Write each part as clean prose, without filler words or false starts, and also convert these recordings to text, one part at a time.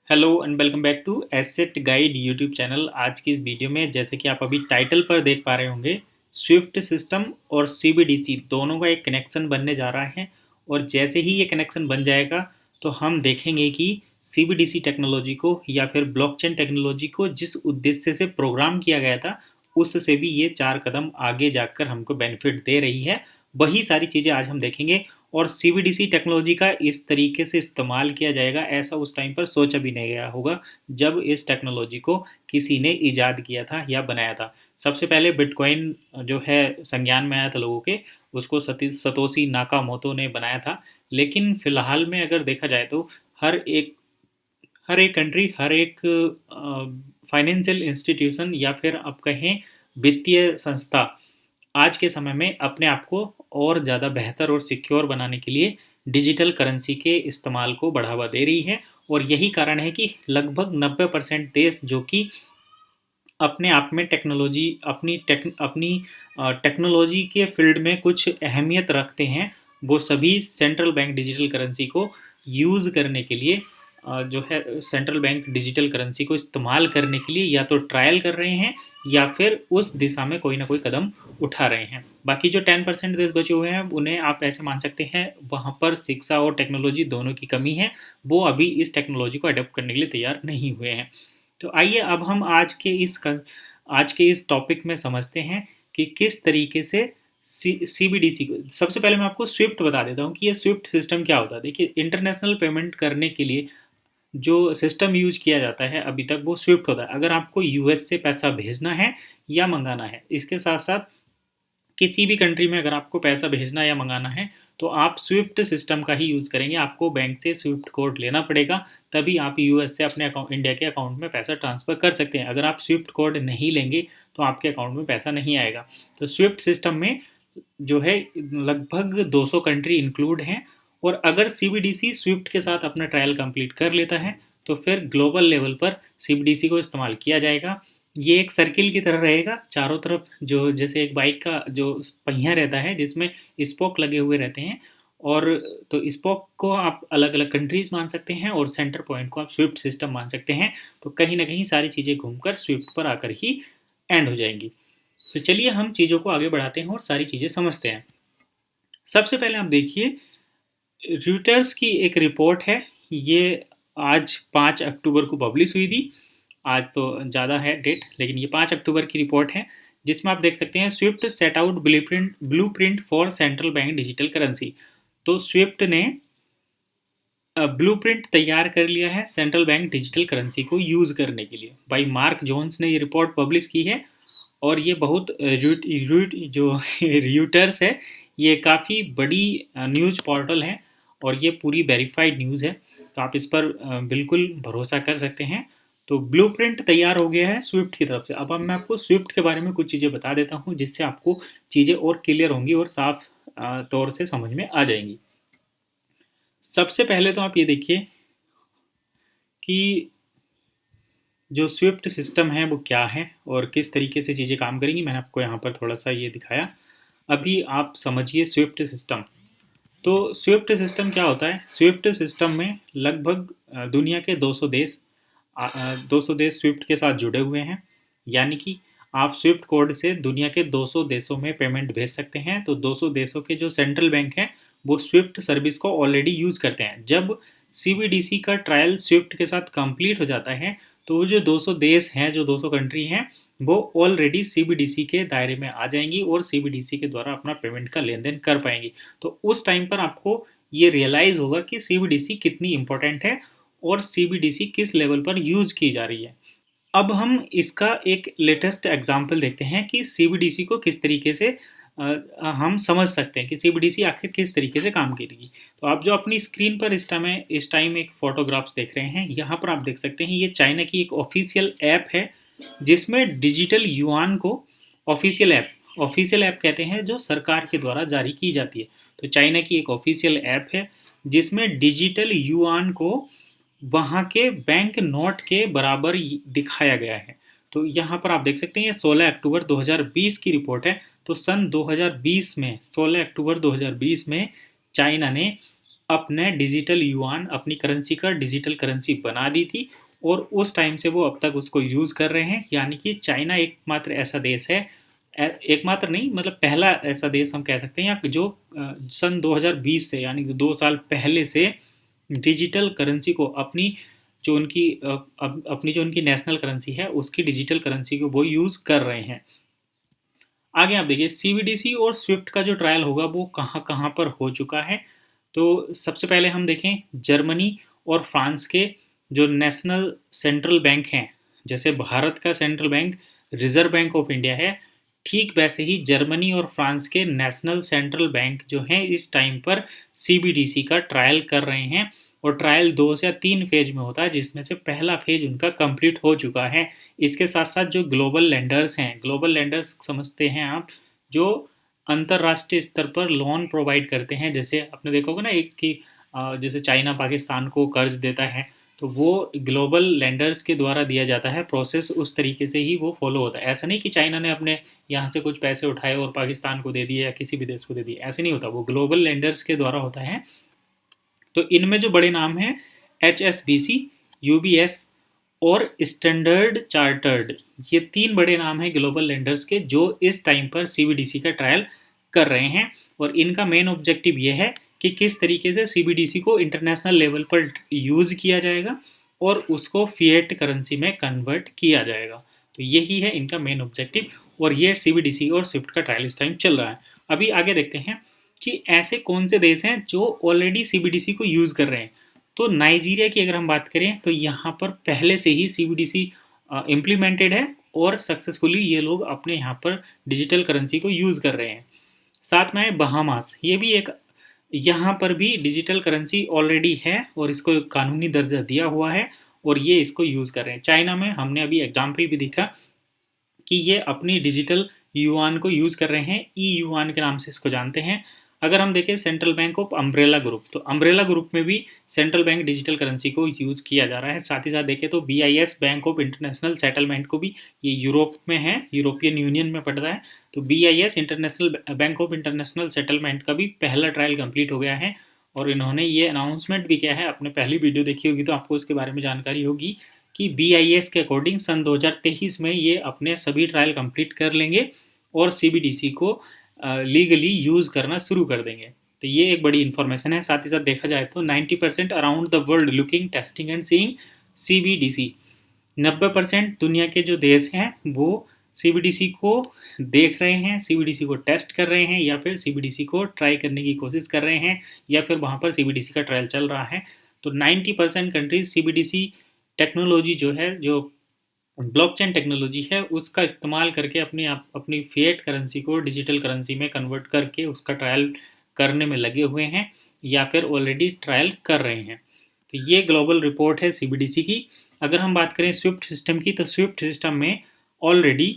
Hello and welcome back to Asset Guide YouTube channel. आज की इस वीडियो में जैसे कि आप अभी टाइटल पर देख पा रहे होंगे, स्विफ्ट सिस्टम और सीबीडीसी दोनों का एक कनेक्शन बनने जा रहा है। और जैसे ही ये कनेक्शन बन जाएगा तो हम देखेंगे कि सीबीडीसी टेक्नोलॉजी को या फिर ब्लॉकचेन टेक्नोलॉजी को जिस उद्देश्य से प्रोग्राम किया गया था उससे भी ये 4 कदम आगे जाकर हमको बेनिफिट दे रही है। वही सारी चीज़ें आज हम देखेंगे। और सीबीडीसी टेक्नोलॉजी का इस तरीके से इस्तेमाल किया जाएगा ऐसा उस टाइम पर सोचा भी नहीं गया होगा जब इस टेक्नोलॉजी को किसी ने ईजाद किया था या बनाया था। सबसे पहले बिटकॉइन जो है संज्ञान में आया था लोगों के, उसको सतोशी नाकामोतो ने बनाया था। लेकिन फिलहाल में अगर देखा जाए तो हर एक हर एक कंट्री, हर एक फाइनेंशियल इंस्टीट्यूशन या फिर आप कहें वित्तीय संस्था आज के समय में अपने आप को और ज़्यादा बेहतर और सिक्योर बनाने के लिए डिजिटल करेंसी के इस्तेमाल को बढ़ावा दे रही है। और यही कारण है कि लगभग 90% देश जो कि अपने आप में अपनी टेक्नोलॉजी के फील्ड में कुछ अहमियत रखते हैं, वो सभी सेंट्रल बैंक डिजिटल करेंसी को यूज़ करने के लिए जो है सेंट्रल बैंक डिजिटल करेंसी को इस्तेमाल करने के लिए या तो ट्रायल कर रहे हैं या फिर उस दिशा में कोई ना कोई कदम उठा रहे हैं। बाकी जो 10% देश बचे हुए हैं उन्हें आप ऐसे मान सकते हैं वहाँ पर शिक्षा और टेक्नोलॉजी दोनों की कमी है, वो अभी इस टेक्नोलॉजी को अडॉप्ट करने के लिए तैयार नहीं हुए हैं। तो आइए अब हम आज के इस टॉपिक में समझते हैं कि किस तरीके से सीबीडीसी को। सबसे पहले मैं आपको स्विफ्ट बता देता हूँ कि ये स्विफ्ट सिस्टम क्या होता है। देखिए, इंटरनेशनल पेमेंट करने के लिए जो सिस्टम यूज किया जाता है अभी तक वो स्विफ्ट होता है। अगर आपको यूएस से पैसा भेजना है या मंगाना है, इसके साथ साथ किसी भी कंट्री में अगर आपको पैसा भेजना या मंगाना है तो आप स्विफ्ट सिस्टम का ही यूज़ करेंगे। आपको बैंक से स्विफ्ट कोड लेना पड़ेगा, तभी आप यूएस से अपने अकाउंट इंडिया के अकाउंट में पैसा ट्रांसफ़र कर सकते हैं। अगर आप स्विफ्ट कोड नहीं लेंगे तो आपके अकाउंट में पैसा नहीं आएगा। तो स्विफ्ट सिस्टम में जो है लगभग 200 कंट्री इंक्लूड हैं। और अगर सीबीडीसी स्विफ्ट के साथ अपना ट्रायल कंप्लीट कर लेता है तो फिर ग्लोबल लेवल पर सीबीडीसी को इस्तेमाल किया जाएगा। ये एक सर्किल की तरह रहेगा, चारों तरफ जो जैसे एक बाइक का जो पहिया रहता है जिसमें स्पोक लगे हुए रहते हैं। और तो स्पोक को आप अलग अलग कंट्रीज मान सकते हैं और सेंटर पॉइंट को आप स्विफ्ट सिस्टम मान सकते हैं। तो कहीं ना कहीं सारी चीज़ें घूमकर स्विफ्ट पर आकर ही एंड हो जाएंगी। तो चलिए हम चीज़ों को आगे बढ़ाते हैं और सारी चीज़ें समझते हैं। सबसे पहले आप देखिए, रॉयटर्स की एक रिपोर्ट है। ये आज 5 अक्टूबर को पब्लिश हुई थी। आज तो ज़्यादा है डेट, लेकिन ये 5 अक्टूबर की रिपोर्ट है जिसमें आप देख सकते हैं Swift set out blueprint for central bank digital currency. तो स्विफ्ट ने ब्लूप्रिंट तैयार कर लिया है सेंट्रल बैंक डिजिटल करेंसी को यूज़ करने के लिए। भाई मार्क जोन्स ने ये रिपोर्ट पब्लिश की है और ये बहुत जो र्यूटर्स है, ये काफ़ी बड़ी न्यूज़ पोर्टल है और ये पूरी वेरीफाइड न्यूज़ है। तो आप इस पर बिल्कुल भरोसा कर सकते हैं। तो ब्लूप्रिंट तैयार हो गया है स्विफ्ट की तरफ से। अब मैं आपको स्विफ्ट के बारे में कुछ चीज़ें बता देता हूँ जिससे आपको चीज़ें और क्लियर होंगी और साफ तौर से समझ में आ जाएंगी। सबसे पहले तो आप ये देखिए कि जो स्विफ्ट सिस्टम है वो क्या है और किस तरीके से चीज़ें काम करेंगी। मैंने आपको यहाँ पर थोड़ा सा ये दिखाया, अभी आप समझिए स्विफ्ट सिस्टम। तो स्विफ्ट सिस्टम क्या होता है? स्विफ्ट सिस्टम में लगभग दुनिया के 200 देश स्विफ्ट के साथ जुड़े हुए हैं। यानी कि आप स्विफ्ट कोड से दुनिया के 200 देशों में पेमेंट भेज सकते हैं। तो 200 देशों के जो सेंट्रल बैंक हैं वो स्विफ्ट सर्विस को ऑलरेडी यूज़ करते हैं। जब सीबीडीसी का ट्रायल स्विफ्ट के साथ कंप्लीट हो जाता है तो वो जो 200 देश हैं, जो 200 कंट्री हैं, वो ऑलरेडी सीबीडीसी के दायरे में आ जाएंगी और सीबीडीसी के द्वारा अपना पेमेंट का लेन देन कर पाएंगी। तो उस टाइम पर आपको ये रियलाइज़ होगा कि सीबीडीसी कितनी इंपॉर्टेंट है और सीबीडीसी किस लेवल पर यूज की जा रही है। अब हम इसका एक लेटेस्ट एग्जाम्पल देखते हैं कि सीबीडीसी को किस तरीके से हम समझ सकते हैं कि सीबीडीसी आखिर किस तरीके से काम करेगी। तो आप जो अपनी स्क्रीन पर इस टाइम एक फोटोग्राफ्स देख रहे हैं, यहाँ पर आप देख सकते हैं ये चाइना की एक ऑफिशियल ऐप है जिसमें डिजिटल युआन को ऑफिशियल ऐप कहते हैं जो सरकार के द्वारा जारी की जाती है। तो चाइना की एक ऑफिशियल ऐप है जिसमें डिजिटल युआन को वहाँ के बैंक नोट के बराबर दिखाया गया है। तो यहाँ पर आप देख सकते हैं ये 16 अक्टूबर 2020 की रिपोर्ट है। तो सन 2020 में 16 अक्टूबर 2020 में चाइना ने अपने डिजिटल युआन अपनी करेंसी का डिजिटल करेंसी बना दी थी और उस टाइम से वो अब तक उसको यूज़ कर रहे हैं। यानी कि चाइना एकमात्र ऐसा देश है, एकमात्र नहीं मतलब पहला ऐसा देश हम कह सकते हैं या जो सन 2020 से यानी कि 2 साल पहले से डिजिटल करेंसी को अपनी जो उनकी अपनी जो उनकी नेशनल करेंसी है उसकी डिजिटल करेंसी को वो यूज़ कर रहे हैं। आगे आप देखिए सीबीडीसी और स्विफ्ट का जो ट्रायल होगा वो कहाँ कहाँ पर हो चुका है। तो सबसे पहले हम देखें जर्मनी और फ्रांस के जो नेशनल सेंट्रल बैंक हैं, जैसे भारत का central bank reserve bank of India है, ठीक वैसे ही जर्मनी और फ्रांस के नेशनल सेंट्रल बैंक जो हैं इस टाइम पर सीबीडीसी का ट्रायल कर रहे हैं। और ट्रायल 2 या 3 फेज में होता है, जिसमें से पहला फेज उनका कंप्लीट हो चुका है। इसके साथ साथ जो ग्लोबल लेंडर्स हैं, ग्लोबल लेंडर्स समझते हैं आप, जो अंतर्राष्ट्रीय स्तर पर लोन प्रोवाइड करते हैं। जैसे आपने देखा होगा ना एक कि जैसे चाइना पाकिस्तान को कर्ज देता है, तो वो ग्लोबल लेंडर्स के द्वारा दिया जाता है। प्रोसेस उस तरीके से ही वो फॉलो होता है। ऐसा नहीं कि चाइना ने अपने यहाँ से कुछ पैसे उठाए और पाकिस्तान को दे दिए या किसी भी देश को दे दिए, ऐसे नहीं होता। वो ग्लोबल लेंडर्स के द्वारा होता है। तो इनमें जो बड़े नाम हैं HSBC, UBS और स्टैंडर्ड चार्टर्ड, ये 3 बड़े नाम हैं ग्लोबल लेंडर्स के जो इस टाइम पर सीबीडीसी का ट्रायल कर रहे हैं। और इनका मेन ऑब्जेक्टिव ये है कि किस तरीके से सीबीडीसी को इंटरनेशनल लेवल पर यूज़ किया जाएगा और उसको फिएट करेंसी में कन्वर्ट किया जाएगा। तो यही है इनका मेन ऑब्जेक्टिव और ये सीबीडीसी और स्विफ्ट का ट्रायल इस टाइम चल रहा है। अभी आगे देखते हैं कि ऐसे कौन से देश हैं जो ऑलरेडी सीबीडीसी को यूज़ कर रहे हैं। तो नाइजीरिया की अगर हम बात करें तो यहाँ पर पहले से ही सीबीडीसी इम्प्लीमेंटेड है और सक्सेसफुली ये लोग अपने यहाँ पर डिजिटल करेंसी को यूज़ कर रहे हैं। साथ में है बहामास, ये भी एक, यहाँ पर भी डिजिटल करेंसी ऑलरेडी है और इसको कानूनी दर्जा दिया हुआ है और ये इसको यूज़ कर रहे हैं। चाइना में हमने अभी एग्जाम्पल भी देखा कि ये अपनी डिजिटल युआन को यूज़ कर रहे हैं, ई युआन के नाम से इसको जानते हैं। अगर हम देखें central bank of umbrella group, तो अम्ब्रेला ग्रुप में भी सेंट्रल बैंक डिजिटल करेंसी को यूज़ किया जा रहा है। साथ ही साथ देखें तो BIS bank of international settlement को भी, ये यूरोप में है, यूरोपियन यूनियन में पड़ता है, तो BIS international bank of international settlement का भी पहला ट्रायल कंप्लीट हो गया है। और इन्होंने ये अनाउंसमेंट भी किया है, आपने पहली वीडियो देखी होगी तो आपको उसके बारे में जानकारी होगी कि BIS के अकॉर्डिंग सन 2023 में ये अपने सभी ट्रायल कंप्लीट कर लेंगे और CBDC को लीगली यूज़ करना शुरू कर देंगे। तो ये एक बड़ी इन्फॉर्मेशन है। साथ ही साथ देखा जाए तो 90% around the world looking testing and seeing CBDC, 90% दुनिया के जो देश हैं वो CBDC को देख रहे हैं, CBDC को टेस्ट कर रहे हैं या फिर CBDC को ट्राई करने की कोशिश कर रहे हैं या फिर वहाँ पर CBDC का ट्रायल चल रहा है। तो 90% कंट्रीज CBDC टेक्नोलॉजी जो है, जो ब्लॉकचेन टेक्नोलॉजी है, उसका इस्तेमाल करके अपनी फिएट करेंसी को डिजिटल करेंसी में कन्वर्ट करके उसका ट्रायल करने में लगे हुए हैं या फिर ऑलरेडी ट्रायल कर रहे हैं। तो ये ग्लोबल रिपोर्ट है CBDC की। अगर हम बात करें स्विफ्ट सिस्टम की, तो स्विफ्ट सिस्टम में ऑलरेडी,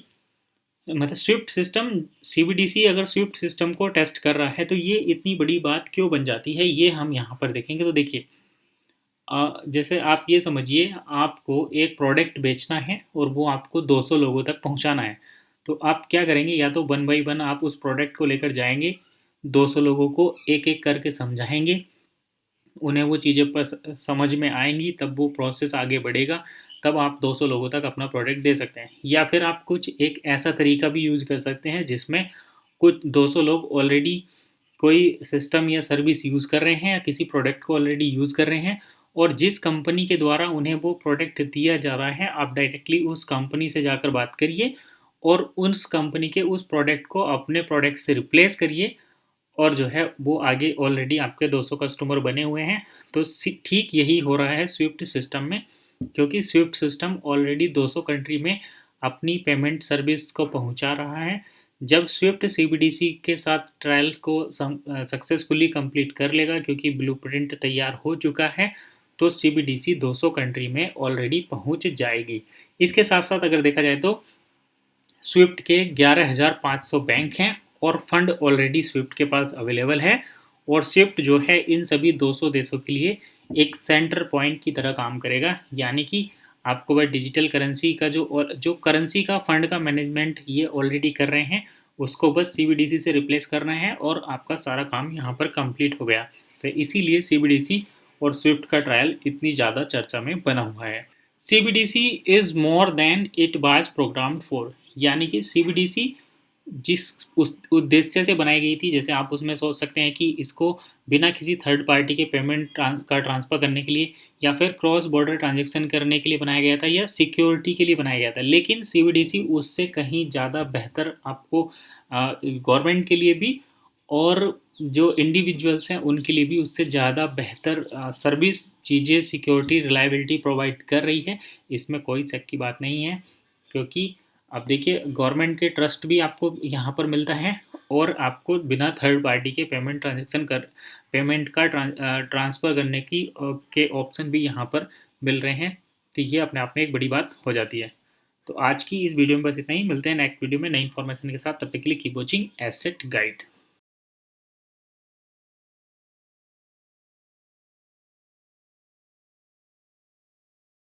मतलब स्विफ्ट सिस्टम, CBDC अगर स्विफ्ट सिस्टम को टेस्ट कर रहा है तो ये इतनी बड़ी बात क्यों बन जाती है, ये हम यहाँ पर देखेंगे। तो देखिए जैसे आप ये समझिए, आपको एक प्रोडक्ट बेचना है और वो आपको 200 लोगों तक पहुंचाना है। तो आप क्या करेंगे, या तो 1 बाय 1 आप उस प्रोडक्ट को लेकर जाएंगे, 200 लोगों को एक एक करके समझाएंगे, उन्हें वो चीज़ें समझ में आएंगी, तब वो प्रोसेस आगे बढ़ेगा, तब आप 200 लोगों तक अपना प्रोडक्ट दे सकते हैं। या फिर आप कुछ एक ऐसा तरीका भी यूज़ कर सकते हैं जिसमें कुछ 200 लोग ऑलरेडी कोई सिस्टम या सर्विस यूज़ कर रहे हैं या किसी प्रोडक्ट को ऑलरेडी यूज़ कर रहे हैं और जिस कंपनी के द्वारा उन्हें वो प्रोडक्ट दिया जा रहा है, आप डायरेक्टली उस कंपनी से जाकर बात करिए और उस कंपनी के उस प्रोडक्ट को अपने प्रोडक्ट से रिप्लेस करिए और जो है वो आगे ऑलरेडी आपके 200 कस्टमर बने हुए हैं। तो ठीक यही हो रहा है स्विफ्ट सिस्टम में, क्योंकि स्विफ्ट सिस्टम ऑलरेडी 200 कंट्री में अपनी पेमेंट सर्विस को पहुंचा रहा है। जब स्विफ्ट CBDC के साथ ट्रायल को सक्सेसफुली कंप्लीट कर लेगा, क्योंकि ब्लूप्रिंट तैयार हो चुका है, तो CBDC 200 कंट्री में ऑलरेडी पहुंच जाएगी। इसके साथ साथ अगर देखा जाए तो स्विफ्ट के 11,500 बैंक हैं और फंड ऑलरेडी स्विफ्ट के पास अवेलेबल है। और स्विफ्ट जो है इन सभी 200 देशों के लिए एक सेंटर पॉइंट की तरह काम करेगा। यानी कि आपको वह डिजिटल करेंसी का जो करेंसी का फंड का मैनेजमेंट ये ऑलरेडी कर रहे हैं, उसको बस CBDC से रिप्लेस करना है और आपका सारा काम यहाँ पर कंप्लीट हो गया। तो इसीलिए सीबीडीसी और स्विफ्ट का ट्रायल इतनी ज़्यादा चर्चा में बना हुआ है। CBDC is more than it was programmed for, यानी कि सीबीडीसी जिस उस उद्देश्य से बनाई गई थी, जैसे आप उसमें सोच सकते हैं कि इसको बिना किसी थर्ड पार्टी के पेमेंट का ट्रांसफ़र करने के लिए या फिर क्रॉस बॉर्डर ट्रांजैक्शन करने के लिए बनाया गया था या सिक्योरिटी के लिए बनाया गया था। लेकिन सीबीडीसी उससे कहीं ज़्यादा बेहतर आपको गवर्नमेंट के लिए भी और जो इंडिविजुअल्स हैं उनके लिए भी उससे ज़्यादा बेहतर सर्विस, चीज़ें, सिक्योरिटी, रिलायबिलिटी प्रोवाइड कर रही है। इसमें कोई शक की बात नहीं है, क्योंकि अब देखिए गवर्नमेंट के ट्रस्ट भी आपको यहाँ पर मिलता है और आपको बिना थर्ड पार्टी के पेमेंट का ट्रांसफ़र करने की के ऑप्शन भी यहाँ पर मिल रहे हैं। तो ये अपने आप में एक बड़ी बात हो जाती है। तो आज की इस वीडियो में बस इतना ही। मिलते हैं नेक्स्ट वीडियो में नई इन्फॉर्मेशन के साथ। तब तक के लिए कीप वॉचिंग एसेट गाइड।